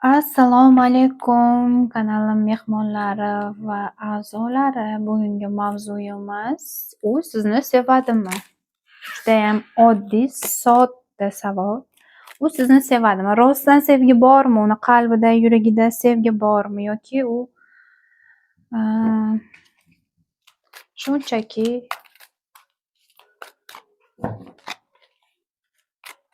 Assalomu alaykum kanalim mehmonlari va a'zolari. Bugungi mavzuyimiz u sizni sevadimi? Judayam oddiy, sodda savol. U sizni sevadimi? Rostdan sevgi bormi? Uni qalbida, yuragida sevgi bormi? Yoki u shunchaki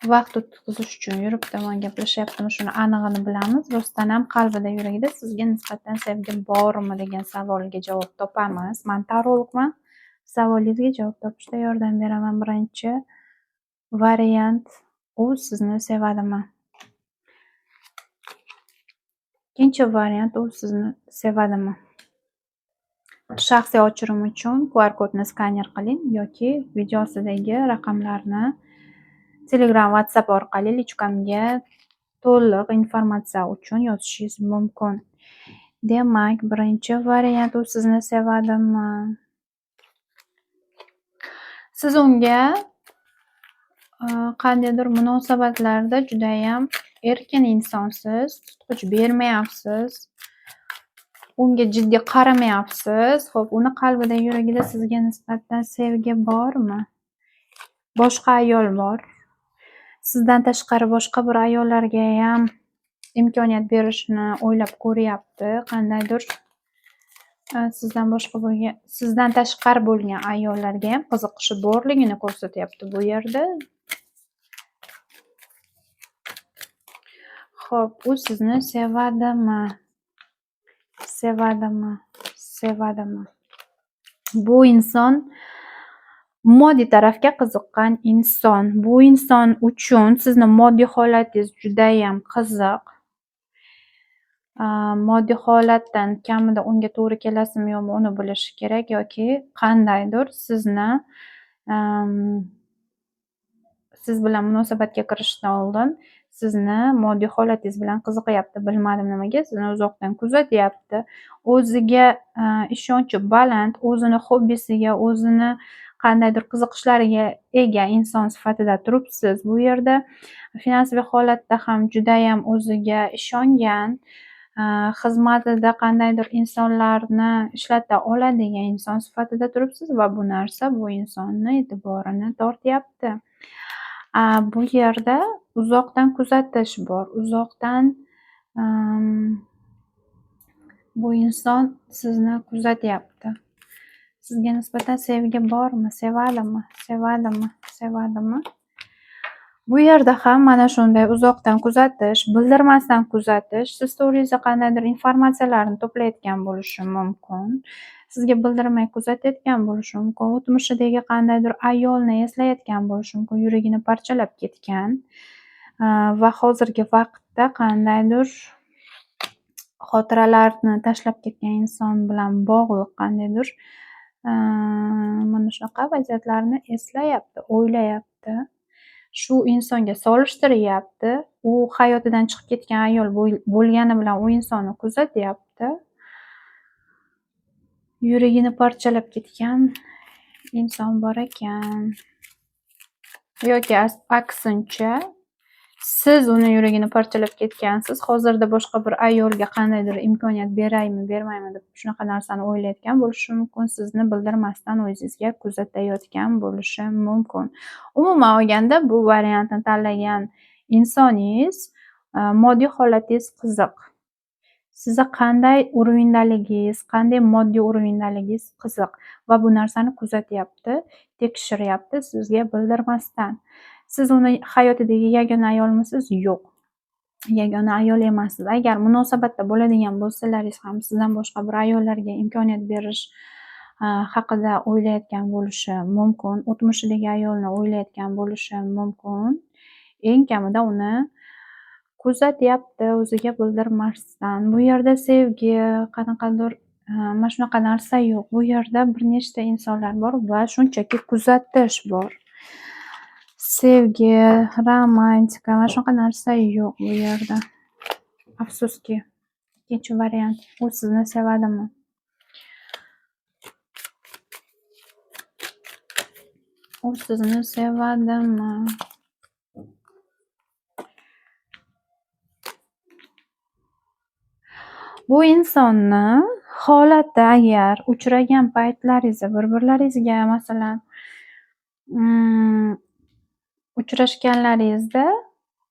vaqt o'tkazish uchun yuribdi, man gaplashyaptimi, shuni anig'ini bilamiz. Rostdan ham qalbida, yuragida sizga nisbatan sevgi bormi degan savolga javob topamiz. Men tarologman. Savolingizga javob topishda yordam beraman. Birinchi variant u sizni sevadimi? Ikkinchi variant u sizni sevadimi? Shaxsiy o'chirim uchun QR kodni skaner qiling yoki videosidagi raqamlarni Telegram, WhatsApp orqali lichkamga to'liq informatsiya uchun yozishingiz mumkin. Demak, birinchi variant u sizni sevadimi? Siz unga qandaydir munosabatlarda judayam erkin insonsiz, tutqich bermayapsiz, unga jiddiy qaramayapsiz. Xo'p, uni qalbida, yuragida sizga nisbatan sevgi bormi? Boshqa ayol bor. Sizdan tashqari boshqa bir ayollarga ham imkoniyat berishni o'ylab ko'ryapti. Qandaydir sizdan tashqari bo'lgan ayollarga ham qiziqishi borligini ko'rsatyapti bu yerda. Xo'p, u sizni sevadimi? Sevadimi? Bu inson moddiy tarafga qiziqqan inson. Bu inson uchun sizni moddiy holatingiz judayam qiziq. Moddiy holatdan kamida unga to'g'ri kelasizmi yo'qmi uni bilishi kerak yoki qandaydir siz bilan munosabatga kirishdan oldin sizni moddiy holatingiz bilan qiziqyapti. Bilmadim nimaga, sizni uzoqdan kuzatyapti. O'ziga ishonchi baland, o'zini hobbisiga, o'zini qandaydir qiziqishlariga ega inson sifatida turibsiz. Bu yerda finansiy holatda ham judayam o'ziga ishongan, xizmatida qandaydir insonlarni ishlata oladigan inson sifatida turibsiz va bu narsa bu insonni e'tiborini tortyapti. Bu yerda uzoqdan kuzatish bor. Uzoqdan bu inson sizni kuzatyapti. Sizga nisbatan sevgi bormi? Sevadimi? Bu yerda ham mana shunday uzoqdan kuzatish, bildirmasdan kuzatish, siz to'g'ringizda qandaydir informatsiyalarni to'playotgan bo'lishi mumkin. Sizga bildirmay kuzatayotgan bo'lishi mumkin. O'tmishidagi qandaydir ayolni eslayotgan bo'lishi mumkin. Yuragini parchalab ketgan va hozirgi vaqtda qandaydir xotiralarni tashlab ketgan inson bilan bog'liq qandaydir mana shunaqa vaziyatlarni eslayapti, o'ylayapti. Shu insonga solishtiryapti. U hayotidan chiqib ketgan ayol bo'lgani bilan u insonni kuzatyapti. Yuragini parchalab ketgan inson bor ekan. Yoki aksincha, siz uni yuragini parchalab ketgansiz. Hozirda boshqa bir ayolga qandaydir imkoniyat beraymi, bermaymi deb shunaqa narsani o'ylayotgan bo'lishi mumkin. Sizni bildirmasdan o'zingizga kuzatayotgan bo'lishi mumkin. Umuman olganda bu variantni tanlagan insoningiz moddiy holatingiz qiziq. Sizni qanday urovingdaligingiz, qanday moddiy urovingdaligingiz qiziq va bu narsani kuzatyapti, tekshiryapti sizga bildirmasdan. Siz uni hayotidagi yagona ayolmisiz? Yo'q. Yagona ayol emassiz. Agar munosabatda bo'ladigan bo'lsalaringiz ham sizdan boshqa bir ayollarga imkoniyat berish haqida o'ylayotgan bo'lishi mumkin. O'tmishidagi ayolni o'ylayotgan bo'lishi mumkin. Eng kamida uni kuzatyapti o'ziga bildirmasdan. Bu yerda sevgi, qanaqadir mana shunaqa narsa yo'q. Bu yerda bir nechta insonlar bor va shunchaki kuzatish bor. Sevgi, romantika, mana shunaqa narsa yo'q bu yerda. Afsuski. Ikkinchi variant, u sizni sevadimi? U sizni sevadimi? Bu insonni holatda agar uchragan paytlaringizda bir-birlaringizga masalan uchrashganlaringizda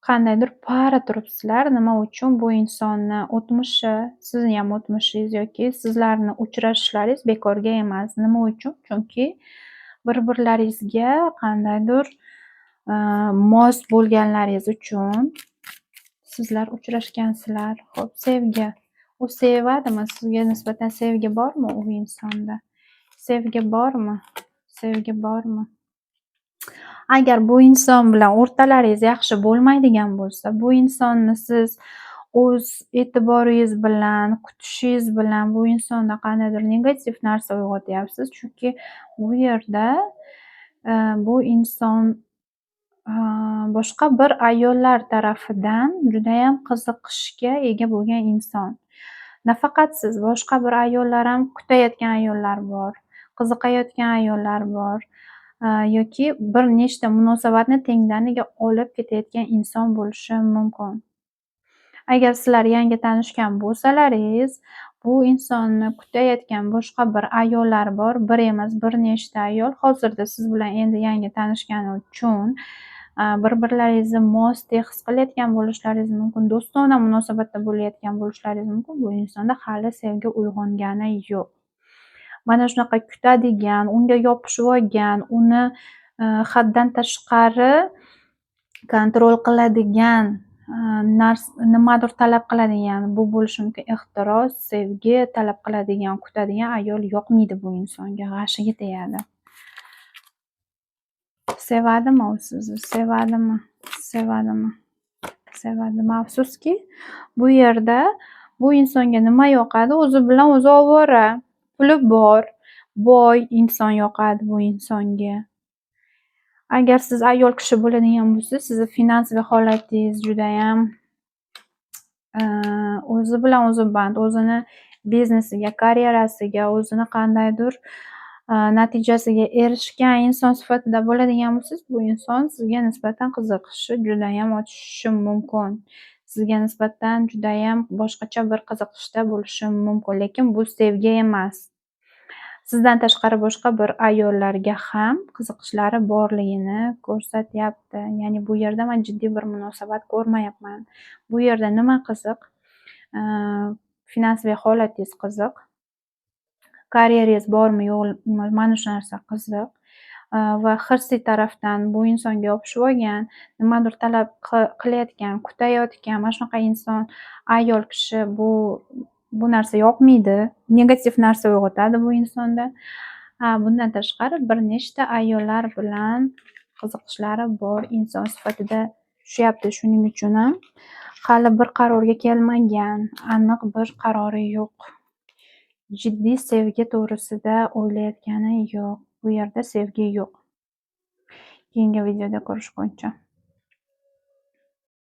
qandaydir para turibsizlar. Nima uchun? Bu insonni o'tmishi, sizniyam o'tmishingiz yoki sizlarni uchrashishlaringiz bekorga emas. Nima uchun? Chunki bir-birlaringizga qandaydir mos bo'lganlaringiz uchun sizlar uchrashgansizlar. Xo'p, sevgi. U sevadimi? Sizga nisbatan sevgi bormi u insonda? Sevgi bormi? Sevgi bormi? Agar bu inson bilan o'rtalaringiz yaxshi bo'lmaydigan bo'lsa, bu insonni siz o'z e'tiboringiz bilan, kutishingiz bilan bu insonda qandaydir negativ narsa uyg'otyapsiz. Chunki bu yerda bu inson boshqa bir ayollar tarafidan judayam qiziqishga ega bo'lgan inson. Nafaqat siz, boshqa bir ayollar ham kutayotgan ayollar bor, qiziqayotgan ayollar bor. Yoki bir nechta munosabatni tengdaniga olib ketayotgan inson bo'lishi mumkin. Agar sizlar yangi tanishgan bo'lsalaringiz, bu insonni kutayotgan boshqa bir ayollar bor. Bir emas, bir nechta ayol. Hozirda siz bilan endi yangi tanishgani uchun bir-birlaringizni mosdek his qilayotgan bo'lishlaringiz mumkin. Do'stona munosabatda bo'layotgan bo'lishlaringiz mumkin. Bu insonda hali sevgi uyg'ongani yo'q. Mana shunaqa kutadigan, unga yopishib olgan, uni haddan tashqari kontrol qiladigan, nimadir talab qiladigan, bu bo'lishi mumkin ehtiros, sevgi talab qiladigan, kutadigan ayol yoqmaydi bu insonga, g'ashiga tegadi. Sevadimi u sizni? Sevadimi? Sevadimi? Sevadimi? Afsuski, bu yerda bu insonga nima yoqadi? O'zi bilan o'zi ovora. Puli bor, boy inson yoqadi bu insonga. Agar siz ayol kishi bo'ladigan bo'lsangiz, sizni finansiy holatingiz judayam o'zi bilan o'zi band, o'zini biznesiga, karyerasiga, o'zini qandaydir natijasiga erishgan inson sifatida bo'ladigan bo'lsangiz, bu inson sizga nisbatan qiziqishi judayam oshishi mumkin. Sizga nisbatan judayam boshqacha bir qiziqishda bo'lishi mumkin, lekin bu sevgi emas. Sizdan tashqari boshqa bir ayollarga ham qiziqishlari borligini ko'rsatyapti. Ya'ni bu yerda men jiddiy bir munosabat ko'rmayapman. Bu yerda nima qiziq? Finansiy holatingiz qiziq. Karyeringiz bormi, yo'qmi? Mana shu narsa qiziq. Va hirsiy tarafdan bu insonga yopishib olgan, nimadir talab qilayotgan, kutayotgan, mana shunaqa inson, ayol kishi bu narsa yoqmaydi, negativ narsa uyg'otadi bu insonda. Bundan tashqari bir nechta ayollar bilan qiziqishlari bor inson sifatida tushyapti. Shuning uchun ham hali bir qarorga kelmagan, aniq bir qarori yo'q. Jiddiy sevgi to'g'risida o'ylayotgani yo'q. Bu yerda sevgi yo'q. Keyingi videoda ko'rishguncha.